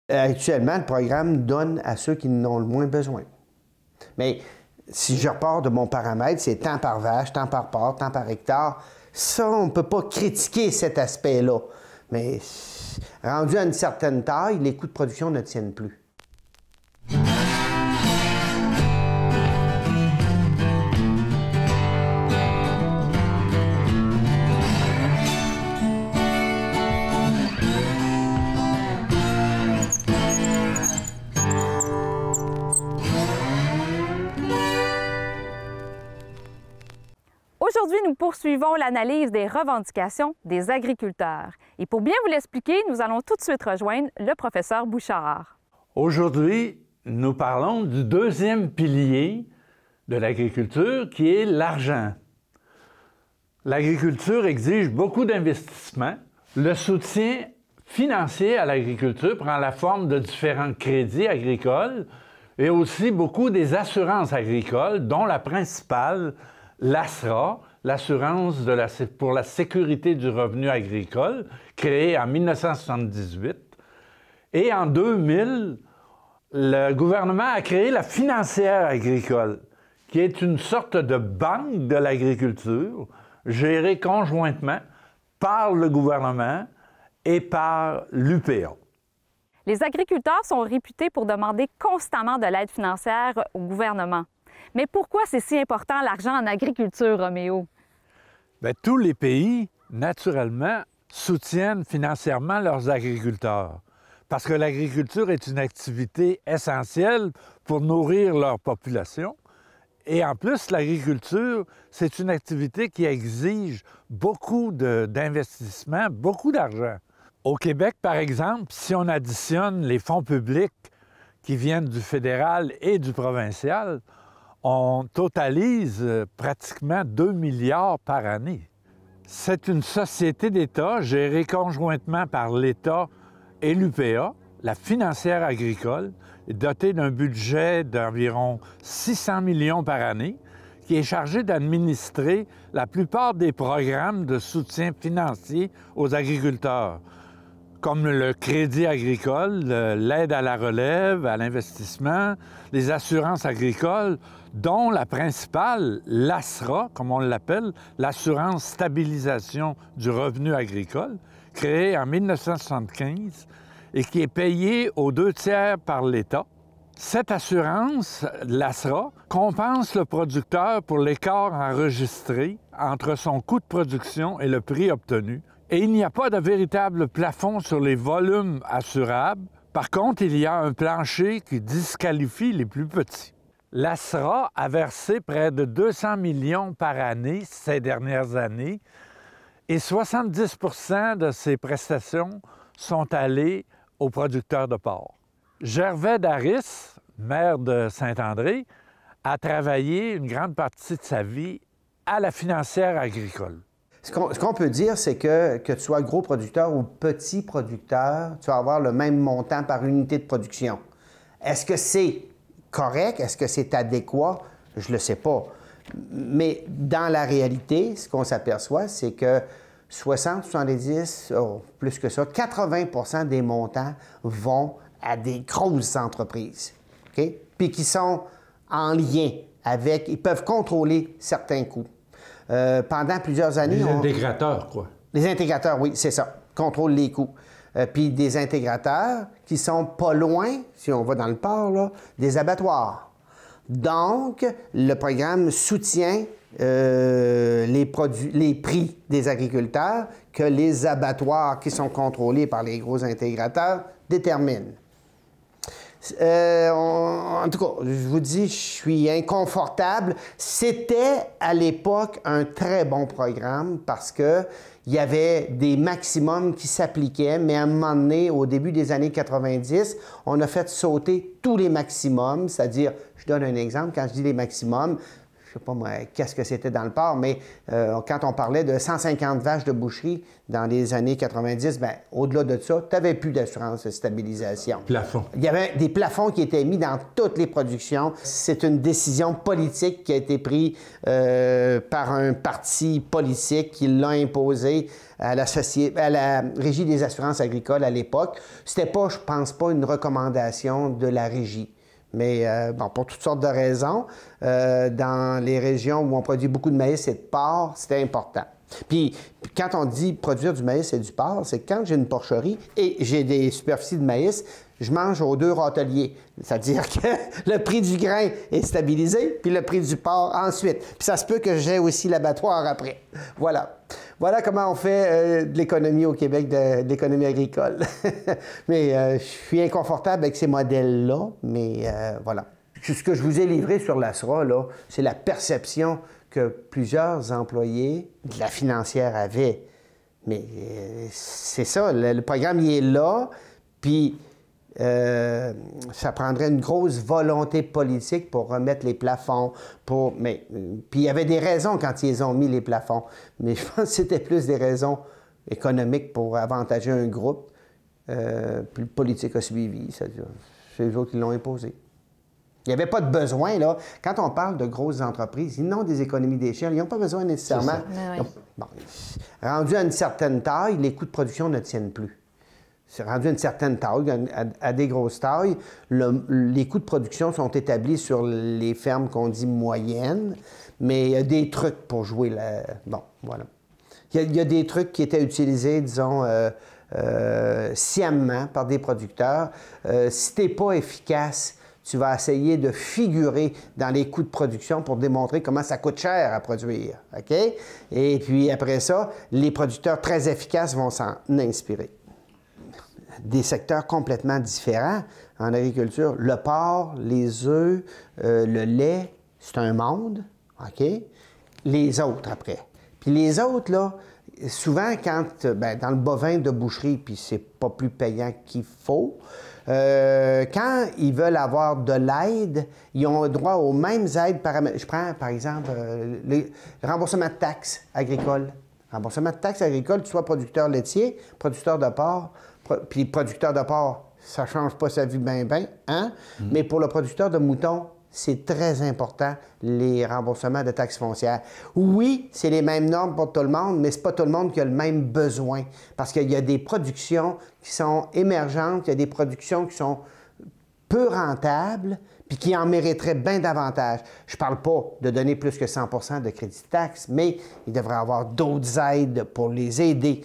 Actuellement, le programme donne à ceux qui en ont le moins besoin. Mais si je repars de mon paramètre, c'est tant par vache, tant par porc, tant par hectare. Ça, on ne peut pas critiquer cet aspect-là. Mais rendu à une certaine taille, les coûts de production ne tiennent plus. Aujourd'hui, nous poursuivons l'analyse des revendications des agriculteurs. Et pour bien vous l'expliquer, nous allons tout de suite rejoindre le professeur Bouchard. Aujourd'hui, nous parlons du deuxième pilier de l'agriculture, qui est l'argent. L'agriculture exige beaucoup d'investissements. Le soutien financier à l'agriculture prend la forme de différents crédits agricoles et aussi beaucoup des assurances agricoles, dont la principale, l'ASRA, l'assurance pour la sécurité du revenu agricole, créée en 1978. Et en 2000, le gouvernement a créé la financière agricole, qui est une sorte de banque de l'agriculture, gérée conjointement par le gouvernement et par l'UPA. Les agriculteurs sont réputés pour demander constamment de l'aide financière au gouvernement. Mais pourquoi c'est si important l'argent en agriculture, Roméo? Bien, tous les pays, naturellement, soutiennent financièrement leurs agriculteurs. Parce que l'agriculture est une activité essentielle pour nourrir leur population. Et en plus, l'agriculture, c'est une activité qui exige beaucoup d'investissement, beaucoup d'argent. Au Québec, par exemple, si on additionne les fonds publics qui viennent du fédéral et du provincial, on totalise pratiquement 2 milliards par année. C'est une société d'État gérée conjointement par l'État et l'UPA, la financière agricole, est dotée d'un budget d'environ 600 millions par année, qui est chargé d'administrer la plupart des programmes de soutien financier aux agriculteurs, comme le crédit agricole, l'aide à la relève, à l'investissement, les assurances agricoles, dont la principale, l'ASRA, comme on l'appelle, l'assurance stabilisation du revenu agricole, créée en 1975 et qui est payée aux 2/3 par l'État. Cette assurance, l'ASRA, compense le producteur pour l'écart enregistré entre son coût de production et le prix obtenu. Et il n'y a pas de véritable plafond sur les volumes assurables. Par contre, il y a un plancher qui disqualifie les plus petits. L'ASRA a versé près de 200 millions par année ces dernières années et 70 % de ces prestations sont allées aux producteurs de porc. Gervais Daris, maire de Saint-André, a travaillé une grande partie de sa vie à la financière agricole. Ce qu'on peut dire, c'est que tu sois gros producteur ou petit producteur, tu vas avoir le même montant par unité de production. Est-ce que c'est correct? Est-ce que c'est adéquat? Je ne le sais pas. Mais dans la réalité, ce qu'on s'aperçoit, c'est que 60, 70, plus que ça, 80 % des montants vont à des grosses entreprises, OK? Puis qui sont en lien avec, ils peuvent contrôler certains coûts. Pendant plusieurs années... Les intégrateurs, quoi. Les intégrateurs, oui, c'est ça. Contrôlent les coûts. Puis des intégrateurs qui sont pas loin, si on va dans le port, là, des abattoirs. Donc, le programme soutient les prix des agriculteurs que les abattoirs qui sont contrôlés par les gros intégrateurs déterminent. En tout cas, je vous dis, je suis inconfortable. C'était à l'époque un très bon programme parce qu'il y avait des maximums qui s'appliquaient, mais à un moment donné, au début des années 90, on a fait sauter tous les maximums, c'est-à-dire, je donne un exemple, quand je dis les maximums, je sais pas moi, qu'est-ce que c'était dans le port, mais quand on parlait de 150 vaches de boucherie dans les années 90, bien, au-delà de ça, tu n'avais plus d'assurance de stabilisation. Plafond. Il y avait des plafonds qui étaient mis dans toutes les productions. C'est une décision politique qui a été prise par un parti politique qui l'a imposé à la Régie des assurances agricoles à l'époque. C'était pas, je pense pas, une recommandation de la Régie. Mais bon, pour toutes sortes de raisons, dans les régions où on produit beaucoup de maïs et de porc, c'était important. Puis, quand on dit produire du maïs et du porc, c'est que quand j'ai une porcherie et j'ai des superficies de maïs, je mange aux 2 râteliers. C'est-à-dire que le prix du grain est stabilisé, puis le prix du porc ensuite. Puis ça se peut que j'ai aussi l'abattoir après. Voilà. Voilà comment on fait de l'économie au Québec, de l'économie agricole. Mais je suis inconfortable avec ces modèles-là, mais voilà. Ce que je vous ai livré sur l'ASRA, là, c'est la perception que plusieurs employés de la financière avaient. Mais c'est ça, le programme, il est là, puis ça prendrait une grosse volonté politique pour remettre les plafonds. Puis il y avait des raisons quand ils ont mis les plafonds. Mais je pense que c'était plus des raisons économiques pour avantager un groupe. Puis le politique a suivi. C'est eux autres qui l'ont imposé. Il n'y avait pas de besoin, là. Quand on parle de grosses entreprises, ils n'ont des économies d'échelle. Ils n'ont pas besoin nécessairement. Rendu à une certaine taille, les coûts de production ne tiennent plus. C'est rendu à une certaine taille, à des grosses tailles. Les coûts de production sont établis sur les fermes qu'on dit moyennes, mais il y a des trucs pour jouer là. Bon, voilà. Il y a des trucs qui étaient utilisés, disons, sciemment par des producteurs. Si tu n'es pas efficace, tu vas essayer de figurer dans les coûts de production pour démontrer comment ça coûte cher à produire. OK? Et puis après ça, les producteurs très efficaces vont s'en inspirer. Des secteurs complètement différents en agriculture. Le porc, les œufs, le lait, c'est un monde, OK? Les autres, après. Puis les autres, là, souvent, dans le bovin de boucherie, puis c'est pas plus payant qu'il faut, quand ils veulent avoir de l'aide, ils ont droit aux mêmes aides paramétriques. Je prends, par exemple, le remboursement de taxes agricoles. Remboursement de taxes agricoles, tu sois producteur laitier, producteur de porc, puis producteur de porc, ça ne change pas sa vie bien, hein? Mais pour le producteur de moutons, c'est très important, les remboursements de taxes foncières. Oui, c'est les mêmes normes pour tout le monde, mais ce n'est pas tout le monde qui a le même besoin. Parce qu'il y a des productions qui sont émergentes, il y a des productions qui sont peu rentables, puis qui en mériteraient bien davantage. Je ne parle pas de donner plus que 100 % de crédit de taxe, mais il devrait y avoir d'autres aides pour les aider.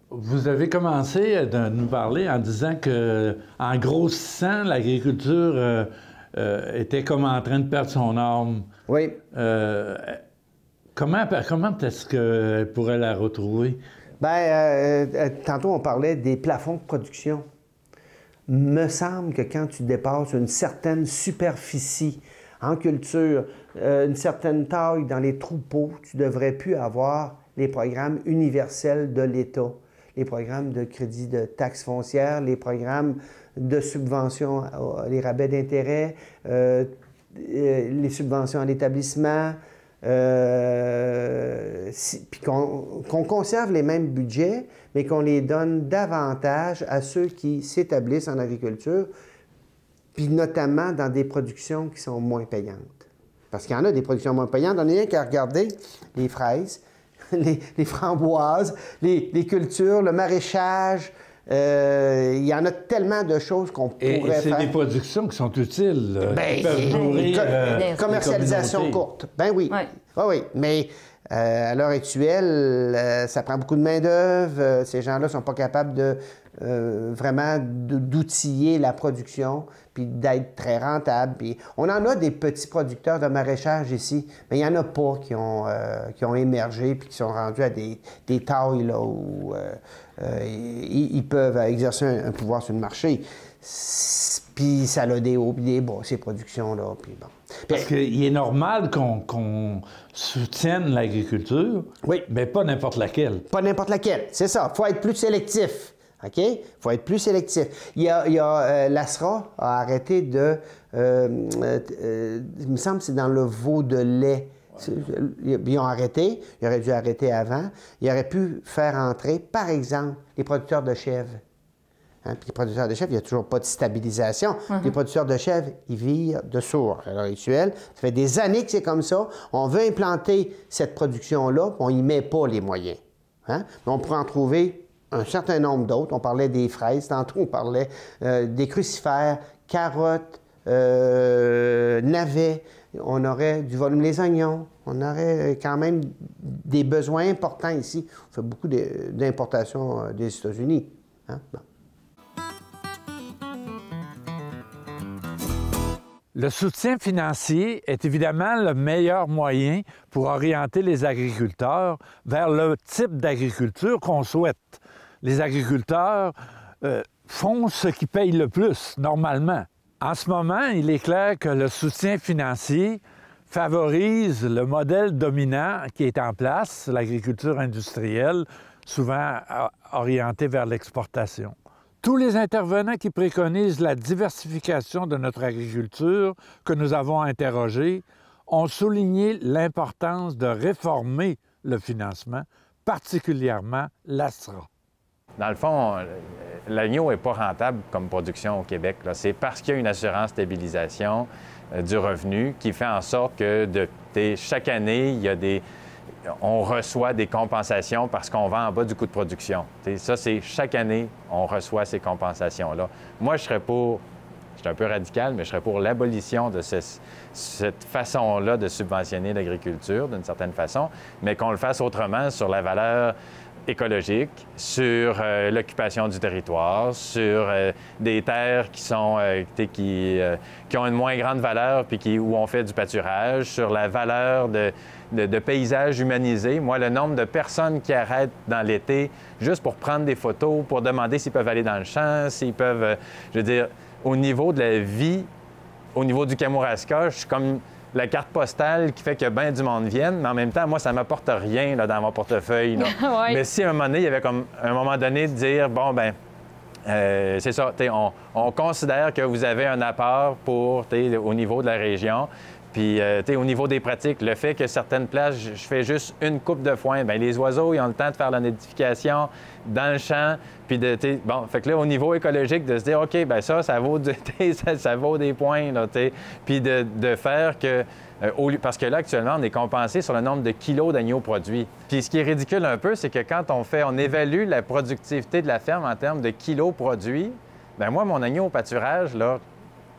Vous avez commencé à nous parler en disant que, en grossissant, l'agriculture était comme en train de perdre son âme. Oui. Comment est-ce qu'elle pourrait la retrouver? Bien, tantôt, on parlait des plafonds de production. Me semble que quand tu dépasses une certaine superficie en culture, une certaine taille dans les troupeaux, tu ne devrais plus avoir les programmes universels de l'État. Les programmes de crédit de taxes foncières, les programmes de subventions, les rabais d'intérêt, les subventions à l'établissement, puis qu'on conserve les mêmes budgets, mais qu'on les donne davantage à ceux qui s'établissent en agriculture, puis notamment dans des productions qui sont moins payantes. Parce qu'il y en a des productions moins payantes. On n'a rien qu'à regarder les fraises, les framboises, les cultures, le maraîchage. Il y en a tellement de choses qu'on pourrait faire. Et c'est des productions qui sont utiles, qui peuvent nourrir commercialisation courte. Ben oui. Ouais. Ah oui, mais à l'heure actuelle, ça prend beaucoup de main-d'œuvre. Ces gens-là ne sont pas capables de vraiment d'outiller la production puis d'être très rentables. Puis on en a des petits producteurs de maraîchage ici, mais il n'y en a pas qui ont émergé puis qui sont rendus à des tailles là, où ils peuvent exercer un pouvoir sur le marché. Puis ça a des hauts et des bas, ces productions-là. Puis bon. Parce qu'il est normal qu'on soutienne l'agriculture, oui, mais pas n'importe laquelle. Pas n'importe laquelle, c'est ça. Il faut être plus sélectif. OK? Il faut être plus sélectif. L'ASRA a arrêté de... il me semble que c'est dans le veau de lait. Ils ont arrêté. Ils auraient dû arrêter avant. Ils auraient pu faire entrer, par exemple, les producteurs de chèvre. Hein? Puis les producteurs de chèvre, il n'y a toujours pas de stabilisation. Les producteurs de chèvre, ils vivent de sourds à l'heure actuelle. Ça fait des années que c'est comme ça. On veut implanter cette production-là, puis on n'y met pas les moyens. Hein? Mais on pourrait en trouver un certain nombre d'autres. On parlait des fraises, tantôt on parlait des crucifères, carottes, navets. On aurait du volume, les oignons. On aurait quand même des besoins importants ici. On fait beaucoup d'importations des États-Unis. Hein? Bon. Le soutien financier est évidemment le meilleur moyen pour orienter les agriculteurs vers le type d'agriculture qu'on souhaite. Les agriculteurs font ce qui paye le plus, normalement. En ce moment, il est clair que le soutien financier favorise le modèle dominant qui est en place, l'agriculture industrielle, souvent orientée vers l'exportation. Tous les intervenants qui préconisent la diversification de notre agriculture que nous avons interrogés ont souligné l'importance de réformer le financement, particulièrement l'ASRA. Dans le fond, l'agneau n'est pas rentable comme production au Québec. C'est parce qu'il y a une assurance stabilisation du revenu qui fait en sorte que chaque année, on reçoit des compensations parce qu'on vend en bas du coût de production. Ça, c'est chaque année, on reçoit ces compensations-là. Moi, je suis un peu radical, mais je serais pour l'abolition de cette façon-là de subventionner l'agriculture, d'une certaine façon, mais qu'on le fasse autrement sur la valeur écologique, sur l'occupation du territoire, sur des terres qui ont une moins grande valeur puis où on fait du pâturage, sur la valeur de paysages humanisés. Moi, le nombre de personnes qui arrêtent dans l'été juste pour prendre des photos, pour demander s'ils peuvent aller dans le champ, s'ils peuvent... je veux dire, au niveau de la vie, au niveau du Kamouraska, je suis comme la carte postale qui fait que bien du monde vienne, mais en même temps, moi, ça ne m'apporte rien là, dans mon portefeuille. Là. Ouais. Mais si à un moment donné, il y avait comme un moment donné de dire, bon, ben c'est ça, on considère que vous avez un apport au niveau de la région. Puis, au niveau des pratiques, le fait que certaines places, je fais juste une coupe de foin, bien, les oiseaux, ils ont le temps de faire la nidification dans le champ. Puis, bon, fait que là, au niveau écologique, de se dire, OK, bien, ça vaut, ça vaut des points, là, puis de faire que... parce que là, actuellement, on est compensé sur le nombre de kilos d'agneaux produits. Puis, ce qui est ridicule un peu, c'est que quand on évalue la productivité de la ferme en termes de kilos produits, bien, moi, mon agneau au pâturage, là,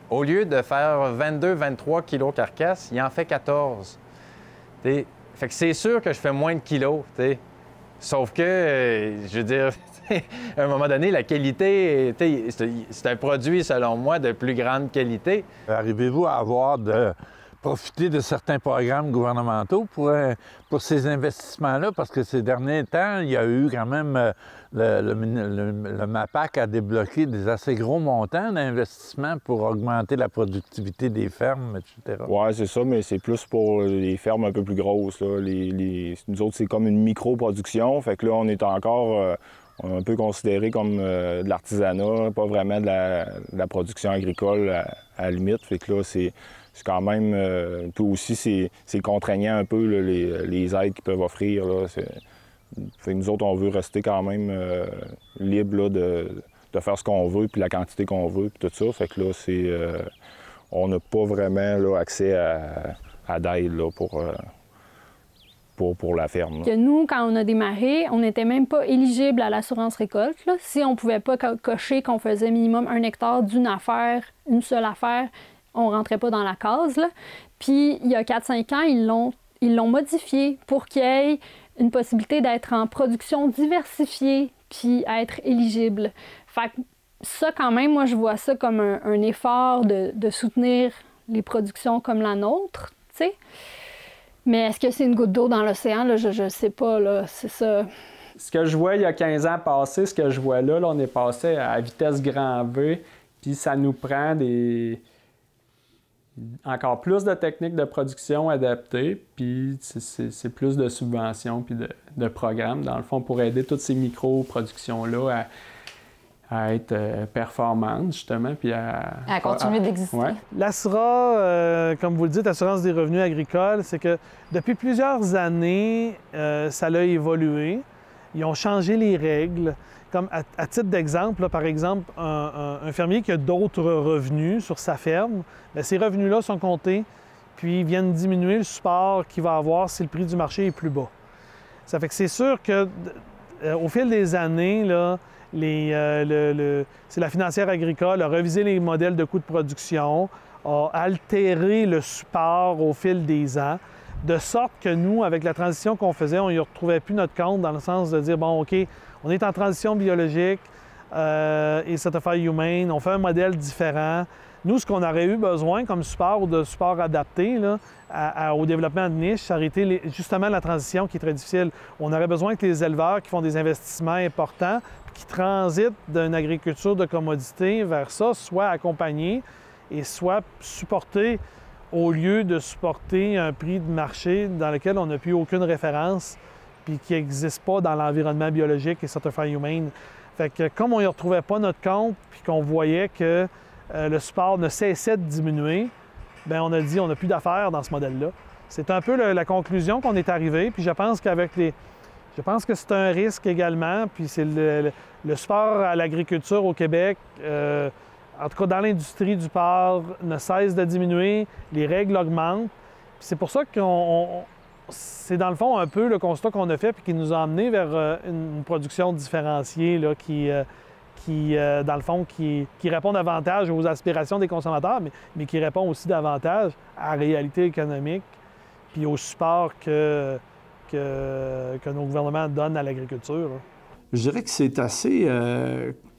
au lieu de faire 22-23 kilos carcasse, il en fait 14. Fait que c'est sûr que je fais moins de kilos. Sauf que, je veux dire, à un moment donné, la qualité, c'est un produit, selon moi, de plus grande qualité. Arrivez-vous à profiter de certains programmes gouvernementaux pour ces investissements-là? Parce que ces derniers temps, il y a eu quand même... Le MAPAC a débloqué des assez gros montants d'investissement pour augmenter la productivité des fermes, etc. Oui, c'est ça, mais c'est plus pour les fermes un peu plus grosses. Là. Nous autres, c'est comme une micro-production. Fait que là, on est encore un peu considéré comme de l'artisanat, pas vraiment de la production agricole à la limite. Fait que là, c'est quand même... puis aussi, c'est contraignant un peu là, les aides qu'ils peuvent offrir. Là. Fait que nous autres, on veut rester quand même libre là, de faire ce qu'on veut, puis la quantité qu'on veut, puis tout ça. Fait que là, on n'a pas vraiment là, accès à d'aide là, pour la ferme. Que nous, quand on a démarré, on n'était même pas éligible à l'assurance récolte. Là. Si on ne pouvait pas cocher qu'on faisait minimum 1 hectare d'une affaire, une seule affaire, on ne rentrait pas dans la case. Là. Puis, il y a 4-5 ans, ils l'ont modifié pour qu'il y ait une possibilité d'être en production diversifiée puis être éligible. Fait que ça, quand même, moi, je vois ça comme un effort de soutenir les productions comme la nôtre, tu sais. Mais est-ce que c'est une goutte d'eau dans l'océan? Là, je sais pas, là, c'est ça. Ce que je vois il y a 15 ans passé, ce que je vois là, on est passé à vitesse grand V, puis ça nous prend encore plus de techniques de production adaptées, puis c'est plus de subventions puis de programmes, dans le fond, pour aider toutes ces micro-productions-là à être performante, justement, puis à continuer d'exister. Ouais. L'ASRA, comme vous le dites, Assurance des revenus agricoles, c'est que depuis plusieurs années, ça a évolué. Ils ont changé les règles. Comme à titre d'exemple, là, par exemple, un fermier qui a d'autres revenus sur sa ferme, bien, ces revenus-là sont comptés, puis ils viennent diminuer le support qu'il va avoir si le prix du marché est plus bas. Ça fait que c'est sûr que au fil des années, là, c'est la financière agricole a revisé les modèles de coûts de production, a altéré le support au fil des ans, de sorte que nous, avec la transition qu'on faisait, on n'y retrouvait plus notre compte dans le sens de dire, bon, OK, on est en transition biologique et Certified Humane, on fait un modèle différent. Nous, ce qu'on aurait eu besoin comme support ou de support adapté là, au développement de niche, ça aurait été justement la transition qui est très difficile. On aurait besoin que les éleveurs qui font des investissements importants, qui transitent d'une agriculture de commodité vers ça, soient accompagnés et soient supportés au lieu de supporter un prix de marché dans lequel on n'a plus aucune référence puis qui n'existe pas dans l'environnement biologique et Certified Humane. Fait que comme on n'y retrouvait pas notre compte puis qu'on voyait que le support ne cessait de diminuer, bien, on a dit on n'a plus d'affaires dans ce modèle-là. C'est un peu la conclusion qu'on est arrivé, puis je pense que c'est un risque également, puis c'est le support à l'agriculture au Québec, en tout cas dans l'industrie du porc, ne cesse de diminuer, les règles augmentent. Puis c'est pour ça que c'est dans le fond un peu le constat qu'on a fait puis qui nous a amené vers une production différenciée là, qui dans le fond, qui répond davantage aux aspirations des consommateurs, mais qui répond aussi davantage à la réalité économique puis au support que nos gouvernements donnent à l'agriculture. Je dirais que c'est assez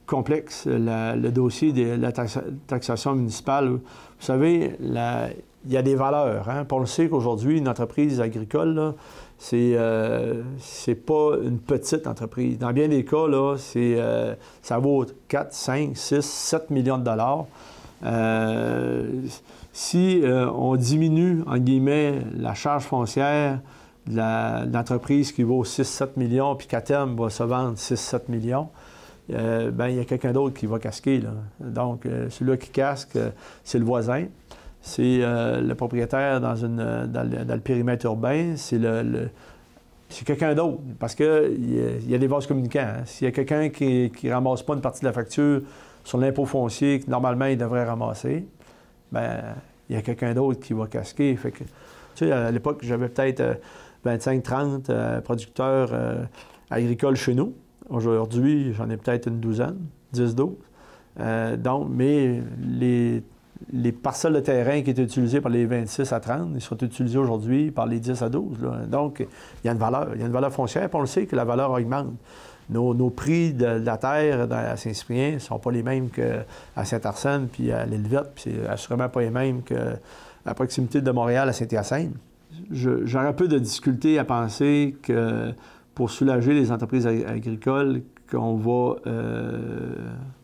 complexe, le dossier de la taxation municipale. Vous savez, il y a des valeurs. Hein? On le sait qu'aujourd'hui, une entreprise agricole, là, c'est pas une petite entreprise. Dans bien des cas, là, ça vaut 4, 5, 6, 7 millions de dollars. Si on diminue, en guillemets, la charge foncière de l'entreprise qui vaut 6-7 millions, puis qu'à terme va se vendre 6-7 millions, bien, il y a quelqu'un d'autre qui va casquer. Là. Donc, celui-là qui casque, c'est le voisin. C'est le propriétaire dans le périmètre urbain, c'est quelqu'un d'autre. Parce qu'il y a des vases communicants. Hein. S'il y a quelqu'un qui ne ramasse pas une partie de la facture sur l'impôt foncier que normalement il devrait ramasser, bien, il y a quelqu'un d'autre qui va casquer. Fait que, tu sais, à l'époque, j'avais peut-être 25-30 producteurs agricoles chez nous. Aujourd'hui, j'en ai peut-être une douzaine, 10-12. Donc, mais les parcelles de terrain qui étaient utilisées par les 26 à 30, ils sont utilisés aujourd'hui par les 10 à 12. Là. Donc, il y a une valeur foncière, puis on le sait que la valeur augmente. Nos prix de la terre à Saint-Cyprien ne sont pas les mêmes qu'à Saint-Arsène puis à l'Île-Verte, puis c'est assurément pas les mêmes qu'à proximité de Montréal, à Saint-Hyacinthe. J'aurais un peu de difficulté à penser que pour soulager les entreprises agricoles, qu'on va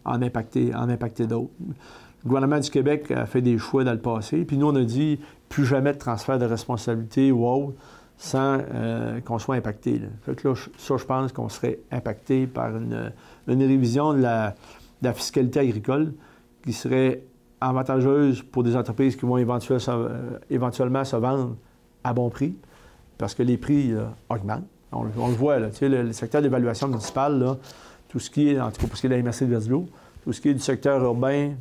en impacter d'autres. Le gouvernement du Québec a fait des choix dans le passé, puis nous, on a dit plus jamais de transfert de responsabilité ou autre sans qu'on soit impacté. Là. Fait que là, ça, je pense qu'on serait impacté par une révision de la fiscalité agricole qui serait avantageuse pour des entreprises qui vont éventuellement se vendre à bon prix, parce que les prix augmentent. On le voit, là, tu sais, le secteur d'évaluation municipale, là, tout ce qui est, en tout cas pour ce qui est de la MRC de Verdillo, tout ce qui est du secteur urbain,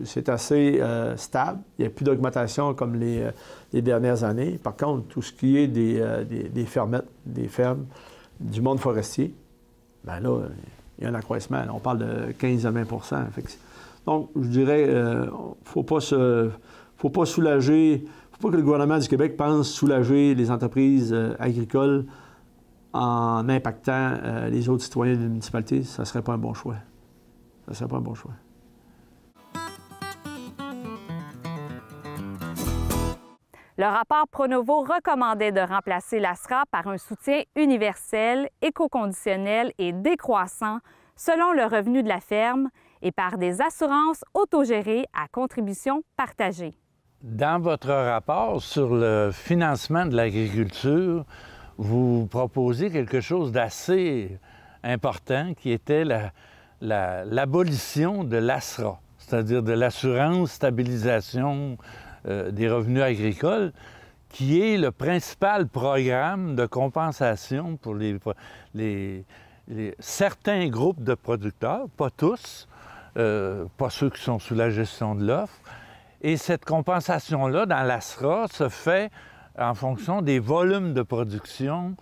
c'est assez stable. Il n'y a plus d'augmentation comme les dernières années. Par contre, tout ce qui est des fermettes, des fermes, du monde forestier, bien là, il y a un accroissement. Là, on parle de 15 à 20 fait que, donc, je dirais, faut pas soulager, faut pas que le gouvernement du Québec pense soulager les entreprises agricoles en impactant les autres citoyens de la municipalité. Ça ne serait pas un bon choix. Ça ne serait pas un bon choix. Le rapport Pronovo recommandait de remplacer l'ASRA par un soutien universel, éco-conditionnel et décroissant selon le revenu de la ferme et par des assurances autogérées à contribution partagée. Dans votre rapport sur le financement de l'agriculture, vous proposez quelque chose d'assez important qui était l'abolition de l'ASRA, c'est-à-dire de l'assurance stabilisation des revenus agricoles, qui est le principal programme de compensation pour certains groupes de producteurs, pas tous, pas ceux qui sont sous la gestion de l'offre. Et cette compensation-là, dans l'ASRA, se fait en fonction des volumes de production,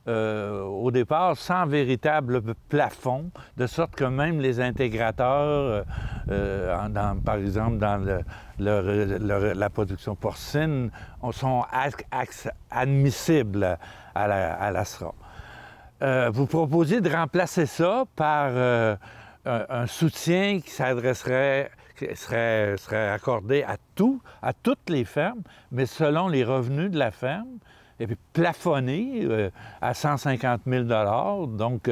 au départ, sans véritable plafond, de sorte que même les intégrateurs, par exemple, dans la production porcine, sont admissibles à l'ASRA. Vous proposez de remplacer ça par un soutien qui serait accordé à toutes les fermes, mais selon les revenus de la ferme, et puis plafonné à 150 000 $, donc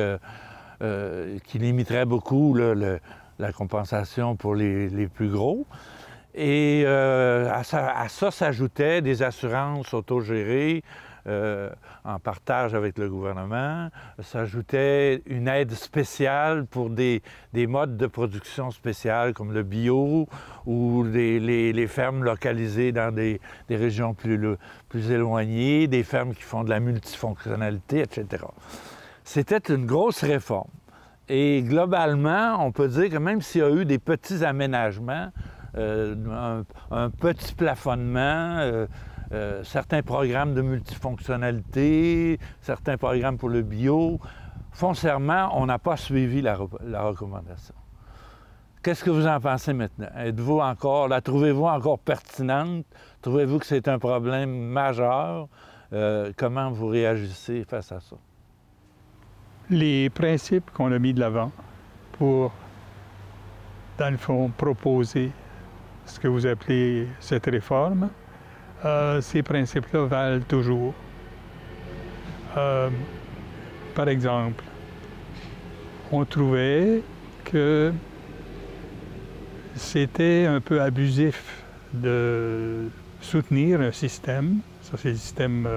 qui limiterait beaucoup la compensation pour les plus gros. Et à ça s'ajoutaient des assurances autogérées en partage avec le gouvernement. S'ajoutait une aide spéciale pour des modes de production spéciales comme le bio ou les fermes localisées dans des régions plus éloignées, des fermes qui font de la multifonctionnalité, etc. C'était une grosse réforme. Et globalement, on peut dire que même s'il y a eu des petits aménagements, un petit plafonnement, certains programmes de multifonctionnalité, certains programmes pour le bio, foncièrement, on n'a pas suivi la recommandation. Qu'est-ce que vous en pensez maintenant? La trouvez-vous encore pertinente? Trouvez-vous que c'est un problème majeur? Comment vous réagissez face à ça? Les principes qu'on a mis de l'avant pour, dans le fond, proposer ce que vous appelez cette réforme, ces principes-là valent toujours. Par exemple, on trouvait que c'était un peu abusif de soutenir un système, ça c'est le système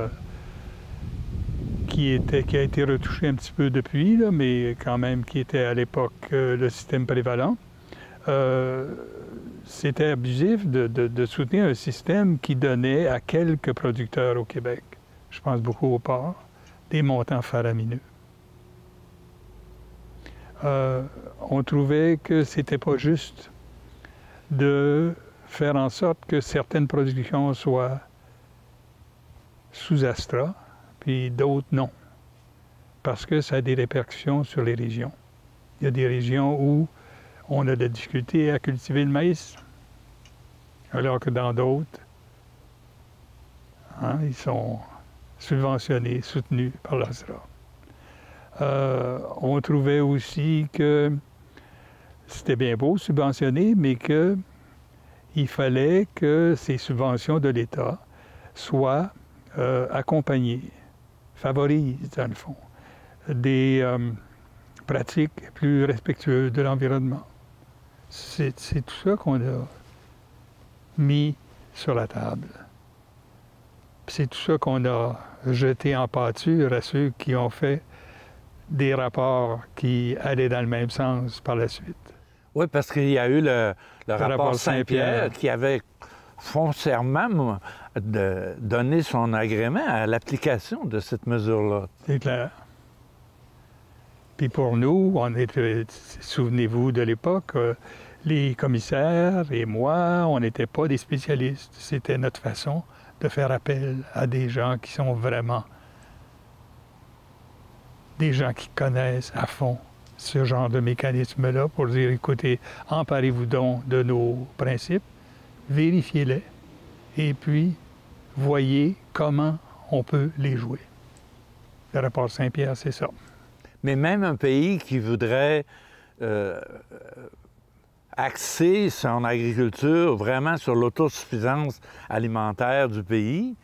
qui a été retouché un petit peu depuis, là, mais quand même qui était à l'époque le système prévalent. C'était abusif de soutenir un système qui donnait à quelques producteurs au Québec, je pense beaucoup au porc, des montants faramineux. On trouvait que c'était pas juste de faire en sorte que certaines productions soient sous ASTRA, puis d'autres non, parce que ça a des répercussions sur les régions. Il y a des régions où on a de la difficulté à cultiver le maïs, alors que dans d'autres, ils sont subventionnés, soutenus par l'ASRA. On trouvait aussi que c'était bien beau subventionner, mais qu'il fallait que ces subventions de l'État soient accompagnées, favorisent, dans le fond, des pratiques plus respectueuses de l'environnement. C'est tout ça qu'on a mis sur la table. C'est tout ça qu'on a jeté en pâture à ceux qui ont fait des rapports qui allaient dans le même sens par la suite. Oui, parce qu'il y a eu le rapport Saint-Pierre qui avait foncièrement donné son agrément à l'application de cette mesure-là. C'est clair. Puis pour nous, on était, souvenez-vous de l'époque, les commissaires et moi, on n'était pas des spécialistes. C'était notre façon de faire appel à des gens qui sont vraiment des gens qui connaissent à fond ce genre de mécanisme-là pour dire, écoutez, emparez-vous donc de nos principes, vérifiez-les, et puis voyez comment on peut les jouer. Le rapport Saint-Pierre, c'est ça. Mais même un pays qui voudrait axer son agriculture vraiment sur l'autosuffisance alimentaire du pays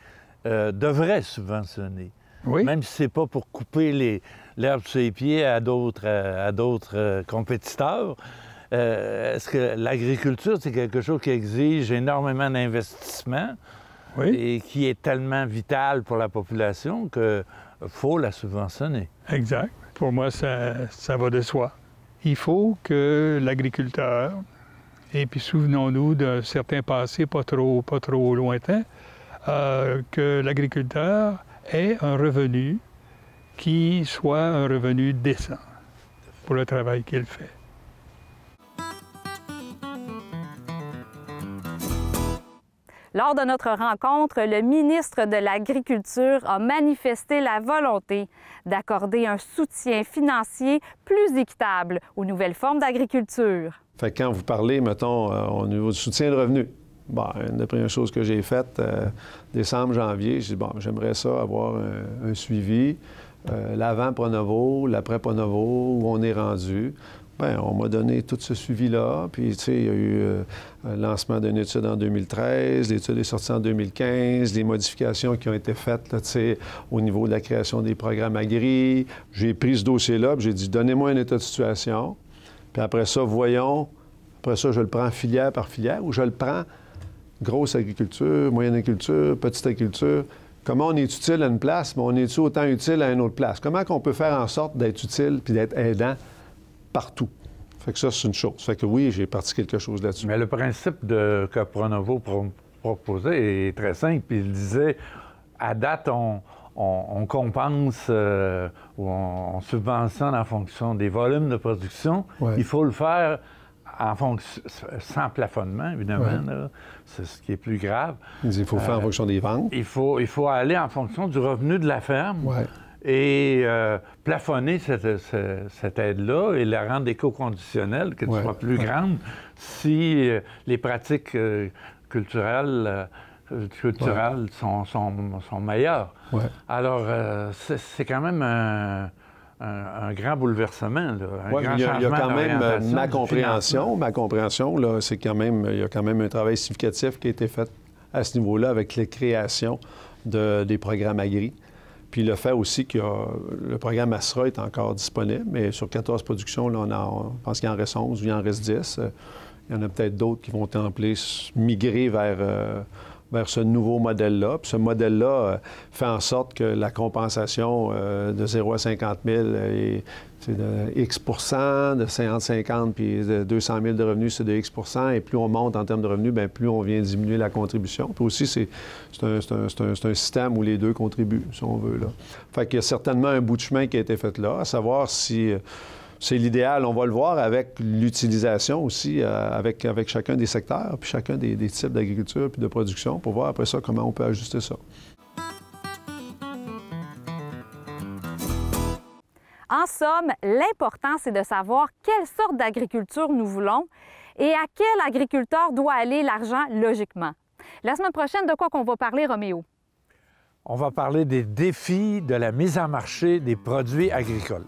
devrait subventionner. Oui. Même si ce n'est pas pour couper l'herbe sur les pieds à d'autres compétiteurs. Est-ce que l'agriculture, c'est quelque chose qui exige énormément d'investissement et qui est tellement vital pour la population qu'il faut la subventionner? Exact. Pour moi, ça va de soi. il faut que l'agriculteur, et puis souvenons-nous d'un certain passé pas trop lointain, que l'agriculteur ait un revenu qui soit un revenu décent pour le travail qu'il fait. Lors de notre rencontre, le ministre de l'Agriculture a manifesté la volonté d'accorder un soutien financier plus équitable aux nouvelles formes d'agriculture. Fait que quand vous parlez, mettons, au niveau du soutien de revenus, bon, une des premières choses que j'ai faites, décembre, janvier, j'ai dit, bon, j'aimerais ça avoir un suivi, l'avant Pronovo, l'après Pronovo, où on est rendu. Bien, on m'a donné tout ce suivi-là. Puis, tu sais, il y a eu un lancement d'une étude en 2013, l'étude est sortie en 2015, les modifications qui ont été faites, là, tu sais, au niveau de la création des programmes agri. J'ai pris ce dossier-là, puis j'ai dit, donnez-moi un état de situation. Puis après ça, voyons. Après ça, je le prends filière par filière ou je le prends grosse agriculture, moyenne agriculture, petite agriculture. Comment on est utile à une place, mais on est autant utile à une autre place? Comment on peut faire en sorte d'être utile puis d'être aidant partout? Fait que ça, c'est une chose. Fait que oui, j'ai parti quelque chose là-dessus. Mais le principe que Pronovo proposait est très simple. Il disait, à date, on compense ou on subventionne en fonction des volumes de production. Ouais. Il faut le faire en fonction, sans plafonnement, évidemment. Ouais. C'est ce qui est plus grave. Il faut faire en fonction des ventes. Il faut aller en fonction du revenu de la ferme. Ouais. Et plafonner cette aide-là et la rendre éco-conditionnelle, qu'elle soit plus grande, si les pratiques culturelles sont meilleures. Ouais. Alors, c'est quand même un grand bouleversement, là, un grand changement. Il y a quand même ma compréhension, là, c'est quand même, il y a quand même un travail significatif qui a été fait à ce niveau-là avec les créations des programmes agri. Puis le fait aussi que le programme ASRA est encore disponible, mais sur 14 productions, là, on pense qu'il en reste 11 ou il en reste 10. Il y en a peut-être d'autres qui vont migrer vers ce nouveau modèle-là. Puis ce modèle-là fait en sorte que la compensation de 0 à 50 000 est de X %, de 50 puis de 200 000 de revenus, c'est de X %. Et plus on monte en termes de revenus, bien, plus on vient diminuer la contribution. Puis aussi, c'est un système où les deux contribuent, si on veut, là. Fait qu'il y a certainement un bout de chemin qui a été fait là, à savoir si c'est l'idéal. On va le voir avec l'utilisation aussi, avec chacun des secteurs, puis chacun des types d'agriculture puis de production, pour voir après ça comment on peut ajuster ça. En somme, l'important, c'est de savoir quelle sorte d'agriculture nous voulons et à quel agriculteur doit aller l'argent logiquement. La semaine prochaine, de quoi qu'on va parler, Roméo? On va parler des défis de la mise en marché des produits agricoles.